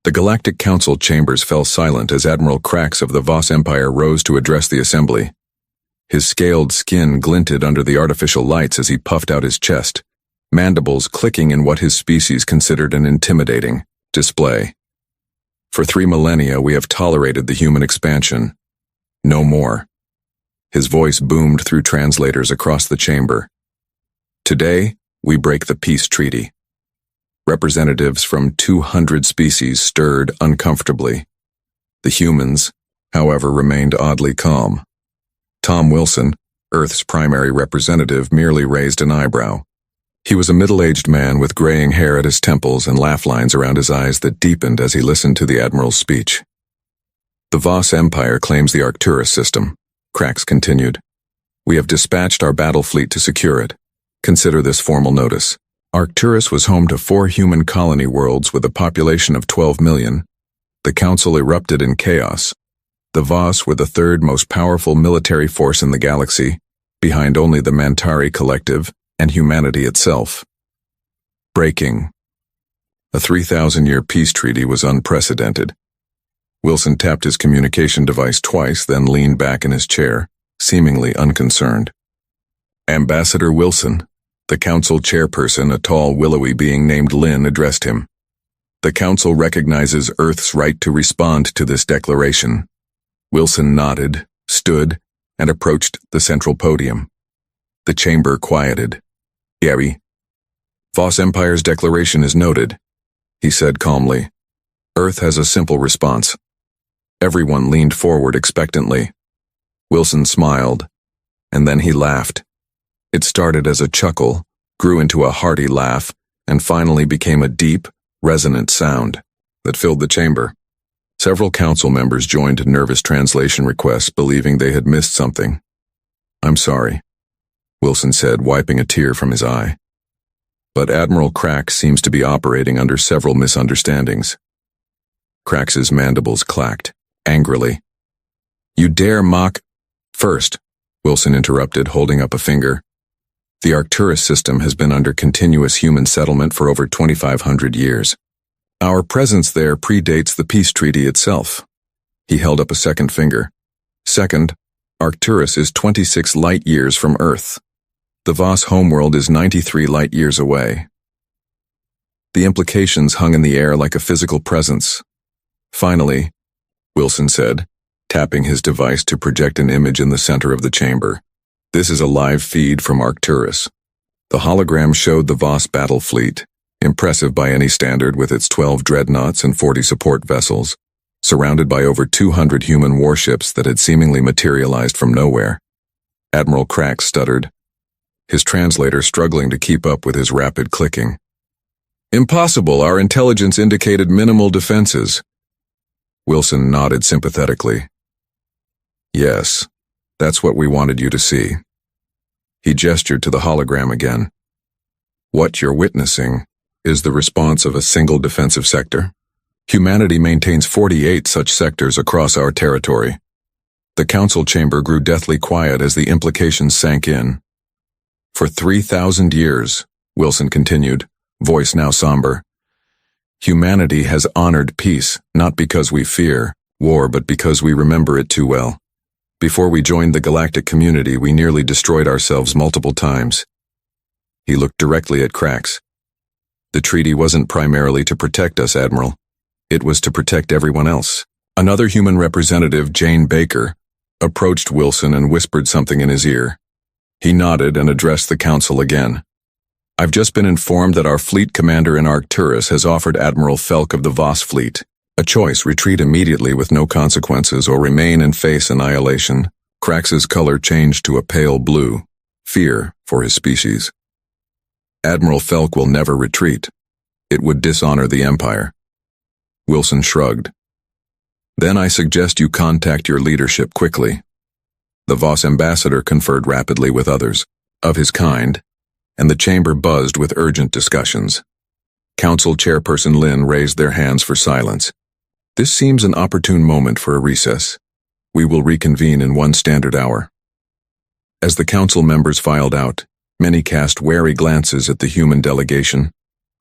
The Galactic Council chambers fell silent as Admiral Krax of the Voss Empire rose to address the assembly. His scaled skin glinted under the artificial lights as he puffed out his chest, mandibles clicking in what his species considered an intimidating display. For 3 millennia we have tolerated the human expansion. No more. His voice boomed through translators across the chamber. Today, we break the peace treaty. Representatives from 200 species stirred uncomfortably. The humans, however, remained oddly calm. Tom Wilson, Earth's primary representative, merely raised an eyebrow. He was a middle-aged man with graying hair at his temples and laugh lines around his eyes that deepened as he listened to the Admiral's speech. The Voss Empire claims the Arcturus system, Krax continued. We have dispatched our battle fleet to secure it. Consider this formal notice. Arcturus was home to 4 human colony worlds with a population of 12 million. The Council erupted in chaos. The Voss were the 3rd most powerful military force in the galaxy, behind only the Mantari Collective and humanity itself. Breaking. A 3,000-year peace treaty was unprecedented. Wilson tapped his communication device twice, then leaned back in his chair, seemingly unconcerned. Ambassador Wilson, the Council chairperson, a tall, willowy being named Lynn, addressed him. The Council recognizes Earth's right to respond to this declaration. Wilson nodded, stood, and approached the central podium. The chamber quieted. Gary. Voss Empire's declaration is noted, he said calmly. Earth has a simple response. Everyone leaned forward expectantly. Wilson smiled, and then he laughed. It started as a chuckle, grew into a hearty laugh, and finally became a deep, resonant sound that filled the chamber. Several council members joined nervous translation requests, believing they had missed something. I'm sorry, Wilson said, wiping a tear from his eye. But Admiral Krax seems to be operating under several misunderstandings. Krax's mandibles clacked, angrily. You dare mock— First, Wilson interrupted, holding up a finger. The Arcturus system has been under continuous human settlement for over 2,500 years. Our presence there predates the peace treaty itself. He held up a second finger. Second, Arcturus is 26 light-years from Earth. The Voss homeworld is 93 light-years away. The implications hung in the air like a physical presence. Finally, Wilson said, tapping his device to project an image in the center of the chamber. This is a live feed from Arcturus. The hologram showed the Voss battle fleet, impressive by any standard with its 12 dreadnoughts and 40 support vessels, surrounded by over 200 human warships that had seemingly materialized from nowhere. Admiral Krax stuttered, his translator struggling to keep up with his rapid clicking. Impossible, our intelligence indicated minimal defenses. Wilson nodded sympathetically. Yes, that's what we wanted you to see. He gestured to the hologram again. What you're witnessing is the response of a single defensive sector. Humanity maintains 48 such sectors across our territory. The council chamber grew deathly quiet as the implications sank in. For 3,000 years, Wilson continued, voice now somber, humanity has honored peace, not because we fear war, but because we remember it too well. Before we joined the galactic community, we nearly destroyed ourselves multiple times. He looked directly at Krax. The treaty wasn't primarily to protect us, Admiral. It was to protect everyone else. Another human representative, Jane Baker, approached Wilson and whispered something in his ear. He nodded and addressed the council again. I've just been informed that our fleet commander in Arcturus has offered Admiral Felk of the Voss fleet a choice: retreat immediately with no consequences or remain and face annihilation. Krax's color changed to a pale blue, fear for his species. Admiral Felk will never retreat. It would dishonor the Empire. Wilson shrugged. Then I suggest you contact your leadership quickly. The Voss ambassador conferred rapidly with others of his kind, and the chamber buzzed with urgent discussions. Council chairperson Lynn raised their hands for silence. This seems an opportune moment for a recess. We will reconvene in 1 standard hour. As the council members filed out, many cast wary glances at the human delegation,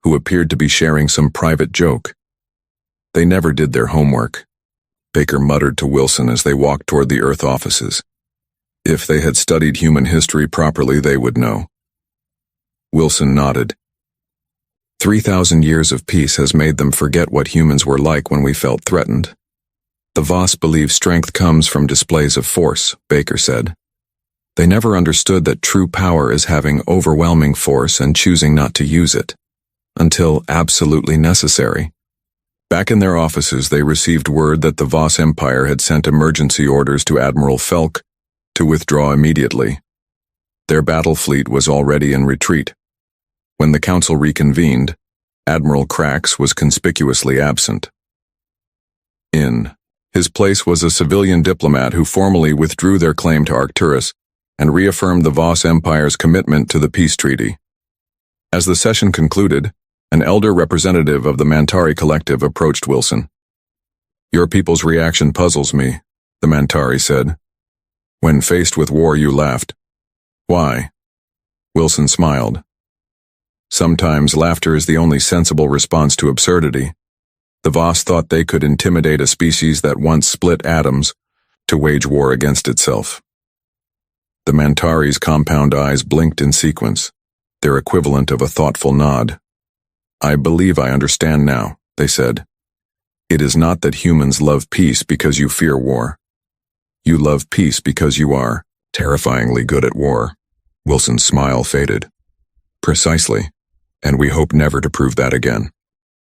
who appeared to be sharing some private joke. They never did their homework, Baker muttered to Wilson as they walked toward the Earth offices. If they had studied human history properly, they would know. Wilson nodded. 3,000 years of peace has made them forget what humans were like when we felt threatened. The Voss believe strength comes from displays of force, Baker said. They never understood that true power is having overwhelming force and choosing not to use it, until absolutely necessary. Back in their offices, they received word that the Voss Empire had sent emergency orders to Admiral Felk to withdraw immediately. Their battle fleet was already in retreat. When the council reconvened, Admiral Krax was conspicuously absent. In his place was a civilian diplomat who formally withdrew their claim to Arcturus and reaffirmed the Voss Empire's commitment to the peace treaty. As the session concluded, an elder representative of the Mantari collective approached Wilson. "Your people's reaction puzzles me," the Mantari said. "When faced with war, you laughed. Why?" Wilson smiled. "Sometimes laughter is the only sensible response to absurdity. The Voss thought they could intimidate a species that once split atoms to wage war against itself." The Mantari's compound eyes blinked in sequence, their equivalent of a thoughtful nod. "I believe I understand now," they said. "It is not that humans love peace because you fear war. You love peace because you are terrifyingly good at war." Wilson's smile faded. "Precisely, and we hope never to prove that again."